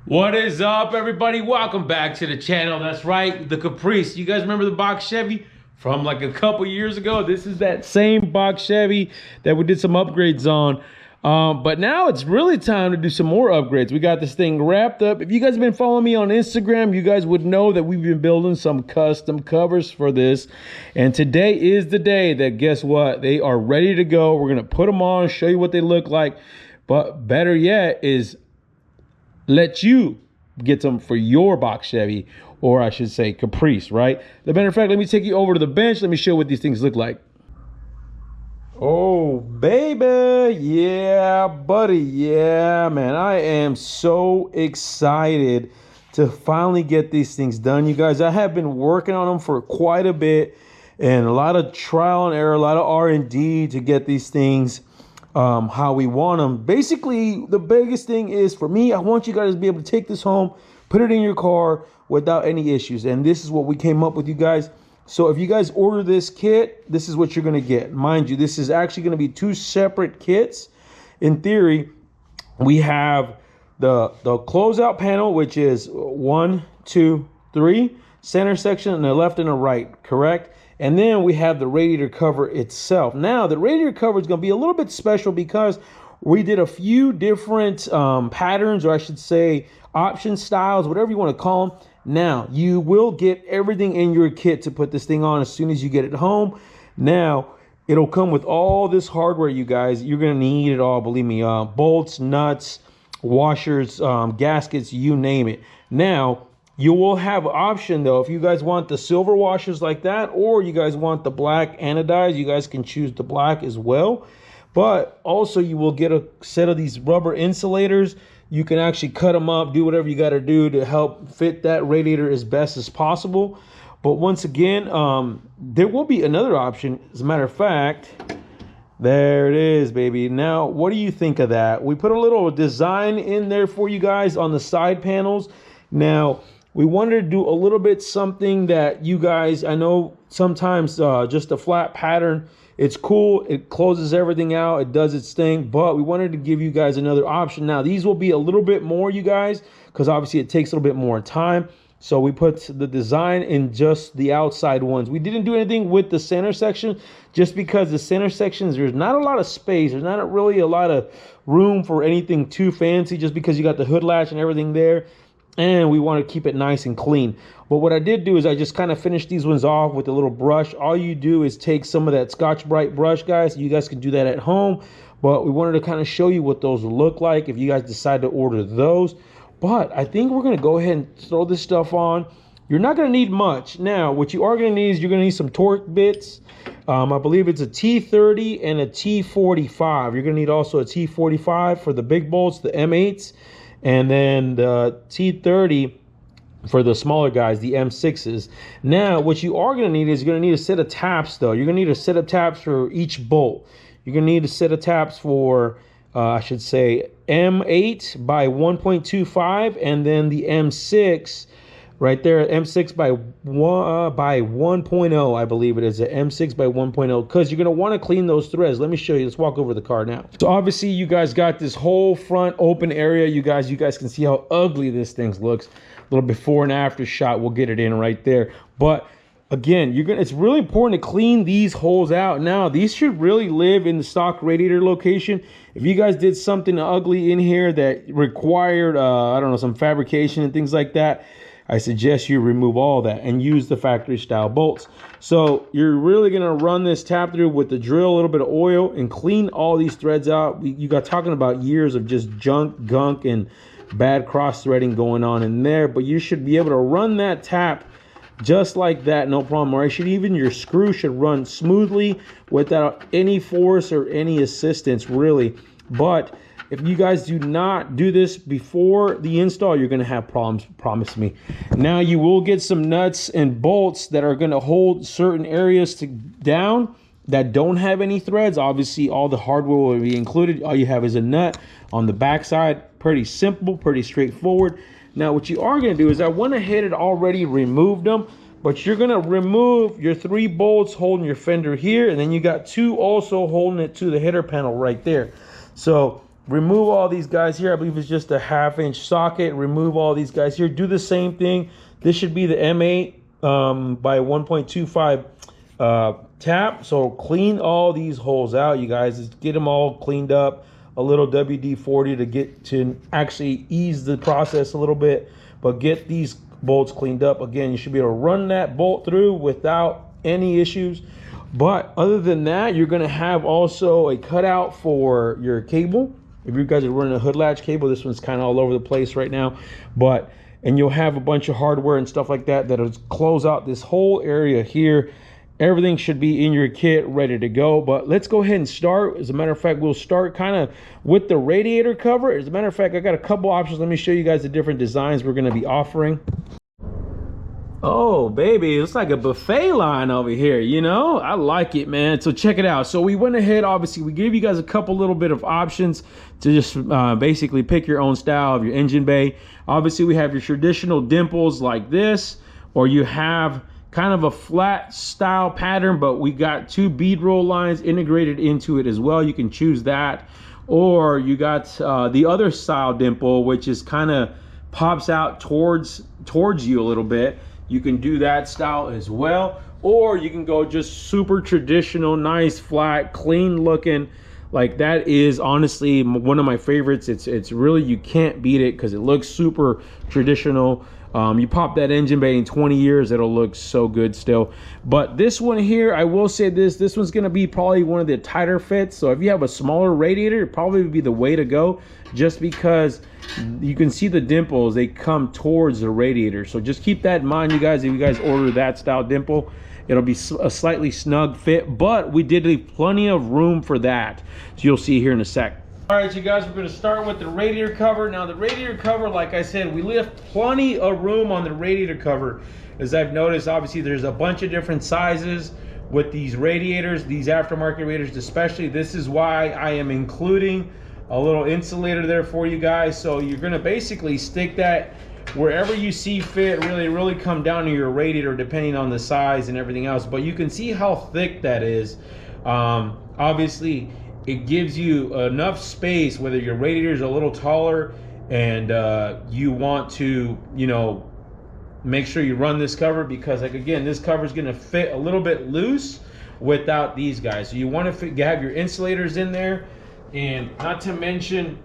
What is up, everybody? Welcome back to the channel. That's right, the Caprice. You guys remember the box Chevy from like a couple years ago? This is that same box Chevy that we did some upgrades on. But now it's really time to do some more upgrades. We got this thing wrapped up. If you guys have been following me on Instagram, you guys would know that we've been building some custom covers for this. And today is the day that, guess what? They are ready to go. We're going to put them on, show you what they look like. But better yet is let you get them for your box Chevy, or I should say Caprice, right? As a matter of fact, let me take you over to the bench. Let me show you what these things look like. Oh, baby. Yeah, buddy. Yeah, man. I am so excited to finally get these things done, you guys. I have been working on them for quite a bit, and a lot of trial and error, a lot of R&D to get these things how we want them. Basically, the biggest thing is for me, I want you guys to be able to take this home, put it in your car without any issues. And this is what we came up with, you guys. So if you guys order this kit, this is what you're going to get. Mind you, this is actually going to be two separate kits. In theory, we have the closeout panel, which is 1, 2, 3, center section, and the left and the right, correct? And then we have the radiator cover itself. Now, the radiator cover is going to be a little bit special because we did a few different patterns, or I should say option styles, whatever you want to call them. Now, you will get everything in your kit to put this thing on as soon as you get it home. Now, it'll come with all this hardware, you guys. You're going to need it all, believe me. Bolts, nuts, washers, gaskets, you name it. Now, you will have an option, though, if you guys want the silver washers like that, or you guys want the black anodized, you guys can choose the black as well. But also, you will get a set of these rubber insulators. You can actually cut them up, do whatever you got to do to help fit that radiator as best as possible. But once again, there will be another option. As a matter of fact, there it is, baby. Now, what do you think of that? We put a little design in there for you guys on the side panels. Now, we wanted to do a little bit something that you guys, I know sometimes just a flat pattern, it's cool, it closes everything out, it does its thing, but we wanted to give you guys another option. Now, these will be a little bit more, you guys, because obviously it takes a little bit more time. So we put the design in just the outside ones. We didn't do anything with the center section just because the center sections, there's not a lot of space. There's not really a lot of room for anything too fancy just because you got the hood latch and everything there. And we want to keep it nice and clean. But what I did do is I just kind of finished these ones off with a little brush. All you do is take some of that Scotch-Brite brush, guys. You guys can do that at home. But we wanted to kind of show you what those look like if you guys decide to order those. But I think we're going to go ahead and throw this stuff on. You're not going to need much. Now, what you are going to need is you're going to need some torque bits. I believe it's a T30 and a T45. You're going to need also a T45 for the big bolts, the M8s. And then the T30 for the smaller guys, the M6s. Now, what you are going to need is you're going to need a set of taps, though. You're going to need a set of taps for each bolt. You're going to need a set of taps for, I should say, M8 by 1.25, and then the M6 right there, M6 by 1.0, I believe it is, a M6 by 1.0, because you're going to want to clean those threads. Let me show you. Let's walk over the car now. So obviously you guys got this whole front open area. You guys can see how ugly this thing looks. A little before and after shot, we'll get it in right there. But again, it's really important to clean these holes out. Now, these should really live in the stock radiator location. If you guys did something ugly in here that required, I don't know, some fabrication and things like that, I suggest you remove all that and use the factory style bolts. So you're really gonna run this tap through with the drill, a little bit of oil, and clean all these threads out. You got talking about years of just gunk, and bad cross threading going on in there, but you should be able to run that tap just like that, no problem. Or even your screw should run smoothly without any force or any assistance, really. But if you guys do not do this before the install, you're going to have problems, promise me. Now, you will get some nuts and bolts that are going to hold certain areas down that don't have any threads. Obviously, all the hardware will be included. All you have is a nut on the backside. Pretty simple, pretty straightforward. Now, what you are going to do is I went ahead and already removed them, but you're going to remove your 3 bolts holding your fender here, and then you got 2 also holding it to the header panel right there. So remove all these guys here. I believe it's just a 1/2-inch socket. Remove all these guys here. Do the same thing. This should be the M8 by 1.25 tap. So clean all these holes out, you guys. Just get them all cleaned up. A little WD-40 to get to actually ease the process a little bit, but get these bolts cleaned up. Again, you should be able to run that bolt through without any issues. But other than that, you're going to have also a cutout for your cable. If you guys are running a hood latch cable, this one's kind of all over the place right now, and you'll have a bunch of hardware and stuff like that that'll close out this whole area here. Everything should be in your kit ready to go. But let's go ahead and start. As a matter of fact, we'll start kind of with the radiator cover. As a matter of fact, I got a couple options. Let me show you guys the different designs we're going to be offering. Oh baby, it's like a buffet line over here, you know. I like it, man. So check it out. So we went ahead, obviously we gave you guys a couple little bit of options to just basically pick your own style of your engine bay. Obviously we have your traditional dimples like this, or you have kind of a flat style pattern, but we got 2 bead roll lines integrated into it as well. You can choose that, or you got the other style dimple, which is kind of pops out towards you a little bit. You can do that style as well, or you can go just super traditional, nice, flat, clean looking. Like that is honestly one of my favorites. It's really, you can't beat it because it looks super traditional. You pop that engine bay in 20 years, it'll look so good still. But this one here, I will say this one's gonna be probably one of the tighter fits. So if you have a smaller radiator, it probably would be the way to go, just because you can see the dimples, they come towards the radiator. So just keep that in mind, you guys. If you guys order that style dimple, it'll be a slightly snug fit, but we did leave plenty of room for that. So you'll see here in a sec. All right, you guys, we're going to start with the radiator cover. Now the radiator cover, like I said, we left plenty of room on the radiator cover. As I've noticed, obviously there's a bunch of different sizes with these radiators, these aftermarket radiators especially. This is why I am including a little insulator there for you guys. So you're going to basically stick that wherever you see fit. Really come down to your radiator depending on the size and everything else. But you can see how thick that is. Obviously it gives you enough space, whether your radiator is a little taller and you want to, you know, make sure you run this cover, because like again, this cover is going to fit a little bit loose without these guys. So you want to have your insulators in there, and not to mention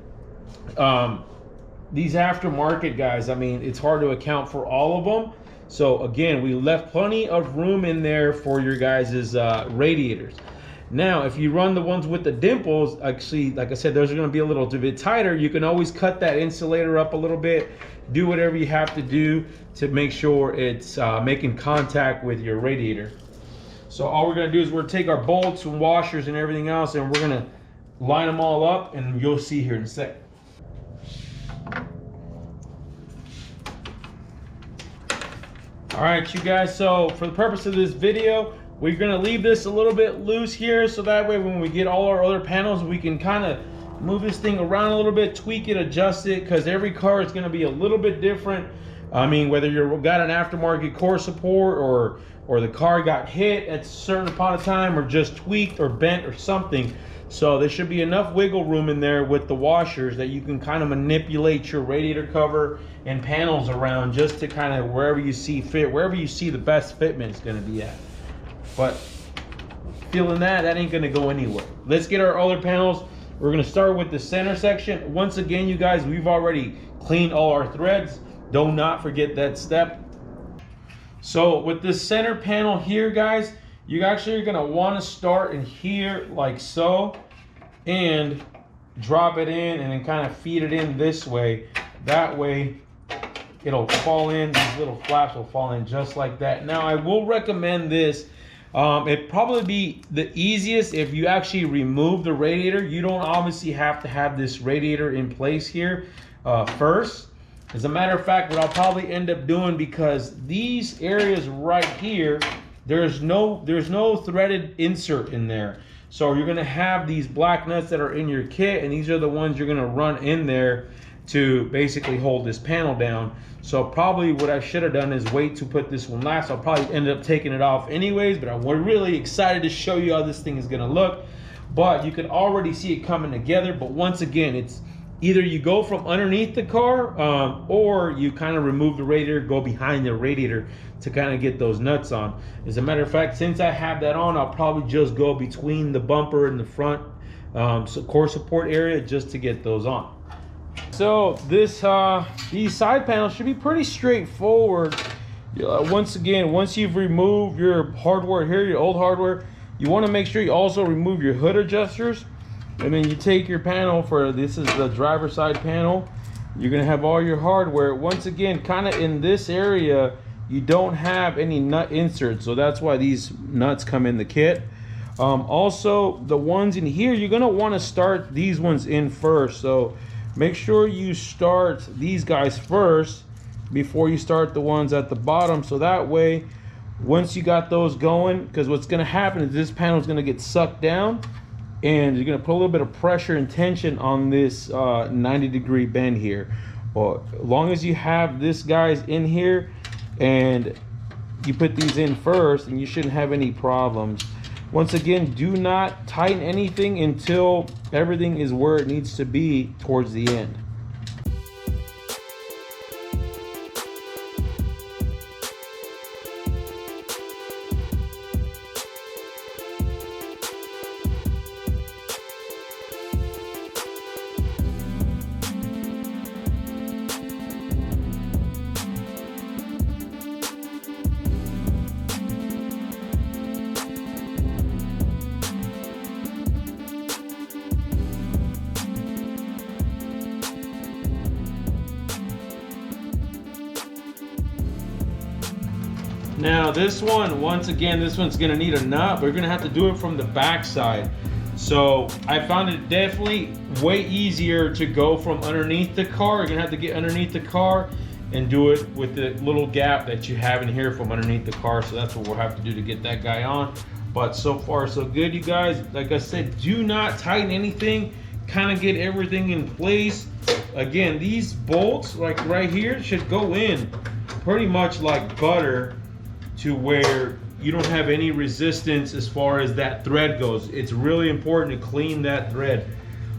these aftermarket guys. I mean, it's hard to account for all of them. So again, we left plenty of room in there for your guys's radiators. Now, if you run the ones with the dimples, actually, like I said, those are going to be a little bit tighter. You can always cut that insulator up a little bit. Do whatever you have to do to make sure it's making contact with your radiator. So all we're going to do is we're going to take our bolts and washers and everything else, and we're going to line them all up, and you'll see here in a sec. All right, you guys, so for the purpose of this video, we're gonna leave this a little bit loose here, so that way when we get all our other panels, we can kind of move this thing around a little bit, tweak it, adjust it, because every car is gonna be a little bit different. I mean, whether you've got an aftermarket core support, or the car got hit at a certain upon a time, or just tweaked or bent or something. So there should be enough wiggle room in there with the washers that you can kind of manipulate your radiator cover and panels around, just to kind of wherever you see fit, wherever you see the best fitment is going to be at. But feeling that ain't going to go anywhere. Let's get our other panels. We're going to start with the center section. Once again, you guys, we've already cleaned all our threads. Do not forget that step. So with this center panel here, guys, you actually are going to want to start in here like so, and drop it in, and then kind of feed it in this way. That way it'll fall in, these little flaps will fall in just like that. Now I will recommend this. It'd probably be the easiest if you actually remove the radiator. You don't obviously have to have this radiator in place here first. As a matter of fact, what I'll probably end up doing, because these areas right here, there's no threaded insert in there. So you're gonna have these black nuts that are in your kit, and these are the ones you're gonna run in there to basically hold this panel down. So probably what I should have done is wait to put this one last. I'll probably end up taking it off anyways, but I'm really excited to show you how this thing is gonna look. but you can already see it coming together. But once again, it's either you go from underneath the car, or you kind of remove the radiator, go behind the radiator to kind of get those nuts on. As a matter of fact, since I have that on, I'll probably just go between the bumper and the front core support area just to get those on. So this these side panels should be pretty straightforward. Once again, once you've removed your hardware here, your old hardware, you want to make sure you also remove your hood adjusters. And then you take your panel for, this is the driver side panel. You're gonna have all your hardware. Once again, kind of in this area, you don't have any nut inserts, so that's why these nuts come in the kit. Also, the ones in here, you're gonna want to start these ones in first. So make sure you start these guys first before you start the ones at the bottom, so that way once you got those going, because what's going to happen is this panel is going to get sucked down and you're going to put a little bit of pressure and tension on this 90-degree bend here. Well, as long as you have this guys in here and you put these in first, and you shouldn't have any problems. Once again, do not tighten anything until everything is where it needs to be towards the end. Now this one, once again, this one's gonna need a nut, but we're gonna have to do it from the back side. So I found it definitely way easier to go from underneath the car. You're gonna have to get underneath the car and do it with the little gap that you have in here from underneath the car. So that's what we'll have to do to get that guy on. But so far so good, you guys. Like I said, do not tighten anything, kind of get everything in place. Again, these bolts, like right here, should go in pretty much like butter, to where you don't have any resistance as far as that thread goes. It's really important to clean that thread.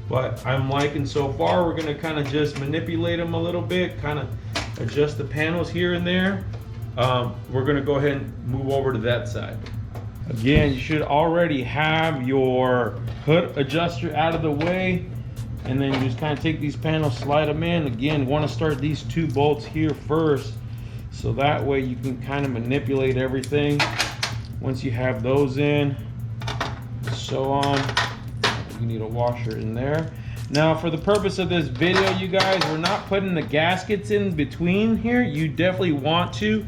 But I'm liking so far, we're gonna kind of just manipulate them a little bit, kind of adjust the panels here and there. We're gonna go ahead and move over to that side. Again, you should already have your hood adjuster out of the way, and then you just kind of take these panels, slide them in. Again, want to start these two bolts here first, so that way you can kind of manipulate everything. Once you have those in, so on, you need a washer in there. Now for the purpose of this video, you guys, we're not putting the gaskets in between here. You definitely want to,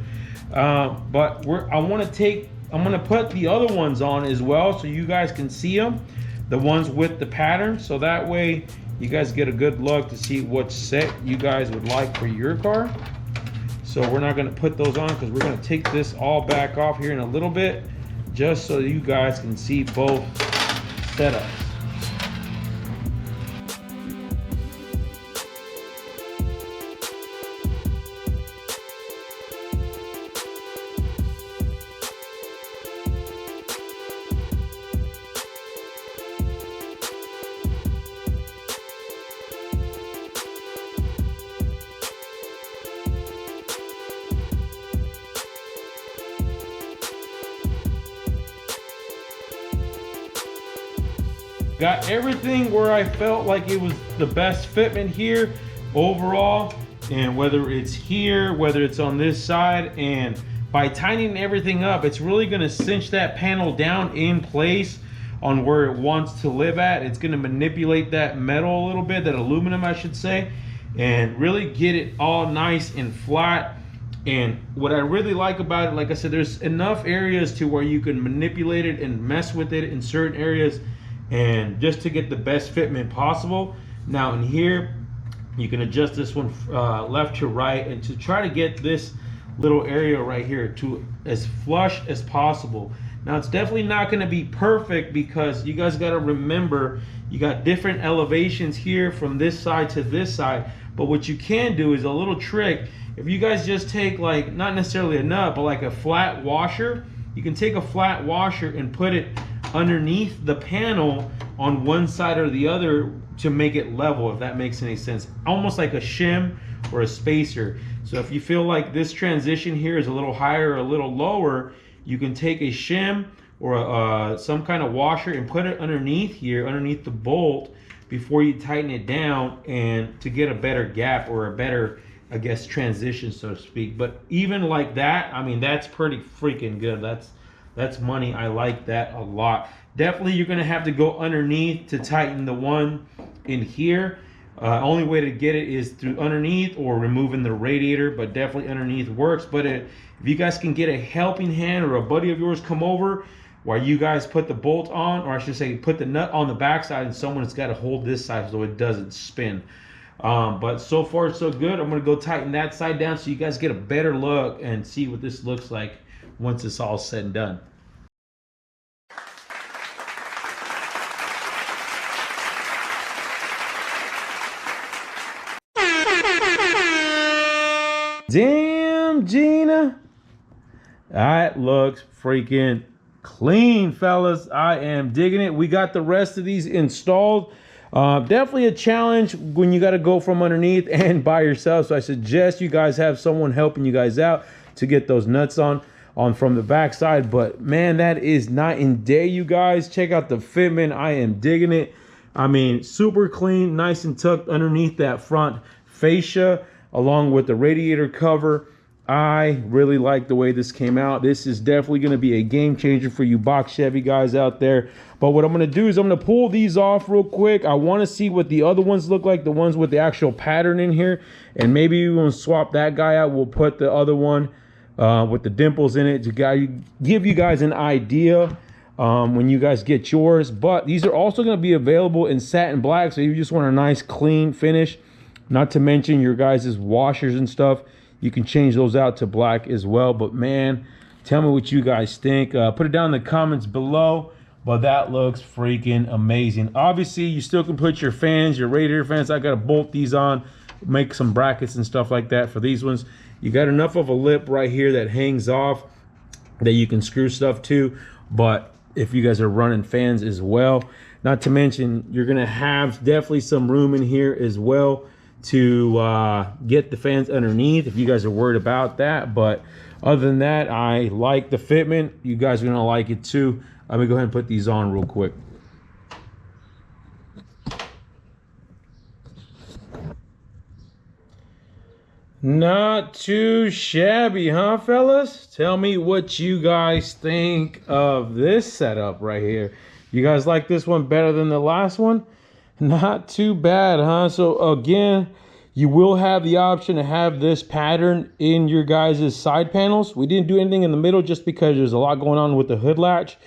but I'm gonna put the other ones on as well, so you guys can see them, the ones with the pattern, so that way you guys get a good look to see what set you guys would like for your car. So we're not going to put those on because we're going to take this all back off here in a little bit, just so you guys can see both setups. Got everything where I felt like it was the best fitment here overall, and whether it's here, whether it's on this side, and by tightening everything up, it's really going to cinch that panel down in place on where it wants to live at. It's going to manipulate that metal a little bit, that aluminum I should say, and really get it all nice and flat. And what I really like about it, like I said, there's enough areas to where you can manipulate it and mess with it in certain areas, and just to get the best fitment possible. Now in here, you can adjust this one left to right, and to try to get this little area right here to as flush as possible. Now it's definitely not going to be perfect, because you guys got to remember you got different elevations here from this side to this side. But what you can do is a little trick. If you guys just take, like, not necessarily a nut, but like a flat washer, you can take a flat washer and put it underneath the panel on one side or the other to make it level, if that makes any sense. Almost like a shim or a spacer. So if you feel like this transition here is a little higher or a little lower, you can take a shim or some kind of washer and put it underneath here, underneath the bolt, before you tighten it down, and to get a better gap or a better, I guess, transition, so to speak. But even like that, I mean, that's pretty freaking good. That's money. I like that a lot. Definitely you're gonna have to go underneath to tighten the one in here. Only way to get it is through underneath or removing the radiator, but definitely underneath works. But if you guys can get a helping hand or a buddy of yours come over while you guys put the bolt on, or I should say put the nut on the back side, and someone's got to hold this side so it doesn't spin. But so far so good. I'm gonna go tighten that side down so you guys get a better look and see what this looks like once it's all said and done. Damn, Gina, that looks freaking clean, fellas. I am digging it. We got the rest of these installed. Definitely a challenge when you got to go from underneath and by yourself, so I suggest you guys have someone helping you guys out to get those nuts on from the back side. But man, that is night and day, you guys. Check out the fitment. I am digging it. I mean, super clean, nice and tucked underneath that front fascia, along with the radiator cover. I really like the way this came out. This is definitely going to be a game changer for you box Chevy guys out there. But what I'm going to do is I'm going to pull these off real quick. I want to see what the other ones look like, the ones with the actual pattern in here. And maybe we'll swap that guy out. We'll put the other one with the dimples in it to give you guys an idea when you guys get yours. But these are also going to be available in satin black, so you just want a nice clean finish. Not to mention your guys' washers and stuff, you can change those out to black as well. But man, tell me what you guys think. Put it down in the comments below. But that looks freaking amazing. Obviously, you still can put your fans, your radiator fans. I got to bolt these on, make some brackets and stuff like that for these ones. You got enough of a lip right here that hangs off that you can screw stuff to. But if you guys are running fans as well, not to mention, you're going to have definitely some room in here as well to get the fans underneath if you guys are worried about that. But other than that, I like the fitment. You guys are gonna like it too. Let me go ahead and put these on real quick. Not too shabby, huh, fellas? Tell me what you guys think of this setup right here. You guys like this one better than the last one? Not too bad, huh? So again, you will have the option to have this pattern in your guys' side panels. We didn't do anything in the middle just because there's a lot going on with the hood latch.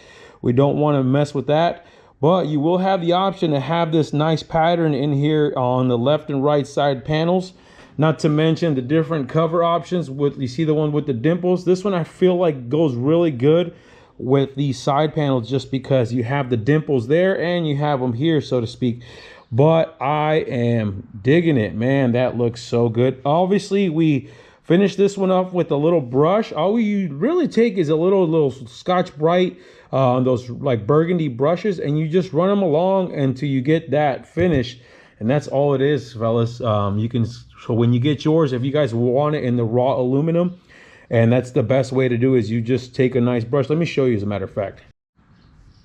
We don't want to mess with that. But you will have the option to have this nice pattern in here on the left and right side panels. Not to mention the different cover options. You see the one with the dimples? This one I feel like goes really good with these side panels just because you have the dimples there and you have them here, so to speak. But I am digging it, man. That looks so good. Obviously, we finished this one up with a little brush. All you really take is a little Scotch Brite, those like burgundy brushes, and you just run them along until you get that finish. And that's all it is, fellas. So when you get yours, if you guys want it in the raw aluminum, and that's the best way to do is you just take a nice brush. Let me show you, as a matter of fact.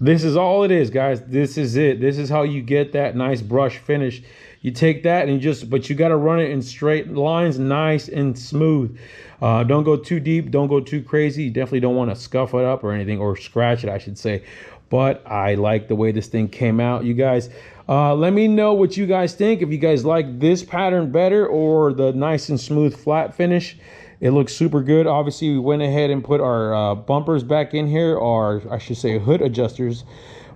This is all it is, guys. This is it. This is how you get that nice brush finish. You take that and but you got to run it in straight lines, nice and smooth. Don't go too deep. Don't go too crazy. You definitely don't want to scuff it up or anything, or scratch it, I should say. But I like the way this thing came out, you guys. Let me know what you guys think. If you guys like this pattern better or the nice and smooth flat finish. It looks super good. Obviously, we went ahead and put our bumpers back in here, or I should say hood adjusters.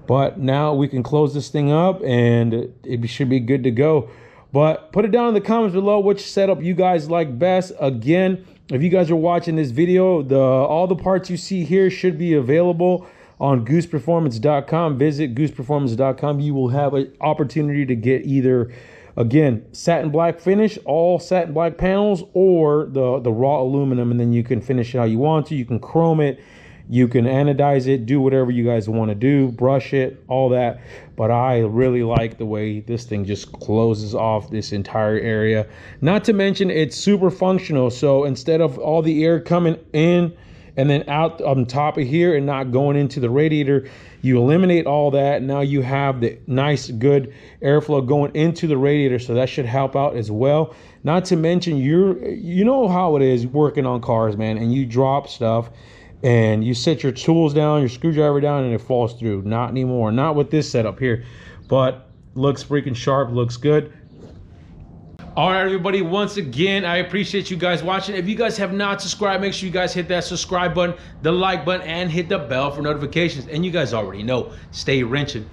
But now we can close this thing up and it should be good to go. But put it down in the comments below which setup you guys like best. Again, if you guys are watching this video, all the parts you see here should be available on gooseperformance.com. Visit gooseperformance.com. You will have an opportunity to get either, again, satin black finish, all satin black panels, or the raw aluminum, and then you can finish it how you want to. You can chrome it. You can anodize it, do whatever you guys want to do, brush it, all that. But I really like the way this thing just closes off this entire area. Not to mention it's super functional. So instead of all the air coming in and then out on top of here and not going into the radiator, you eliminate all that. Now you have the nice, good airflow going into the radiator. So that should help out as well. Not to mention, you know how it is working on cars, man, and you drop stuff and you set your tools down, your screwdriver down, and it falls through. Not anymore. Not with this setup here. But looks freaking sharp, looks good. All right, everybody, once again, I appreciate you guys watching. If you guys have not subscribed, make sure you guys hit that subscribe button, the like button, and hit the bell for notifications. And you guys already know, stay wrenching.